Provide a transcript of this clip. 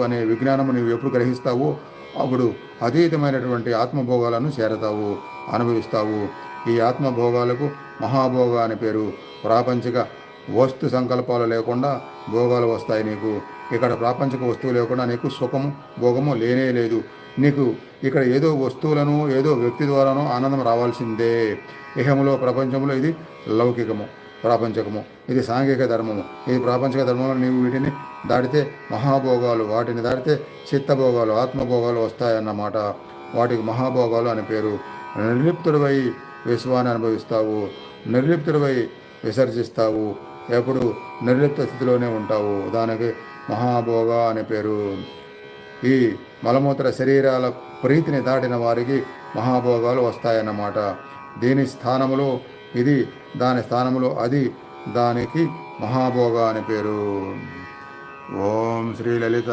అనే విజ్ఞానము నీవు ఎప్పుడు గ్రహిస్తావో అప్పుడు అతీతమైనటువంటి ఆత్మభోగాలను చేరతావు, అనుభవిస్తావు. ఈ ఆత్మభోగాలకు మహాభోగ అని పేరు. ప్రాపంచిక వస్తు సంకల్పాలు లేకుండా భోగాలు వస్తాయి నీకు. ఇక్కడ ప్రాపంచిక వస్తువు లేకుండా నీకు సుఖము భోగము లేనే లేదు. నీకు ఇక్కడ ఏదో వస్తువులను ఏదో వ్యక్తి ద్వారానో ఆనందం రావాల్సిందే. ఇహములో ప్రపంచంలో ఇది లౌకికము, ప్రాపంచకము, ఇది సాంఘిక ధర్మము. ఇది ప్రాపంచిక ధర్మంలో నీవు వీటిని దాటితే మహాభోగాలు, వాటిని దాటితే చిత్తభోగాలు, ఆత్మభోగాలు వస్తాయన్నమాట. వాటికి మహాభోగాలు అని పేరు. నిర్లిప్తుడివై విశ్వాన్ని అనుభవిస్తావు, నిర్లిప్తుడివై విసర్జిస్తావు, ఎప్పుడు నిర్లిప్త స్థితిలోనే ఉంటావు. దానికి మహాభోగ అని పేరు. ఈ మలమూత్ర శరీరాల ప్రీతిని దాటిన వారికి మహాభోగాలు వస్తాయన్నమాట. దీని స్థానములో ఇది, దాని స్థానములో అది, దానికి మహాభోగ అని పేరు. ఓం శ్రీ లలిత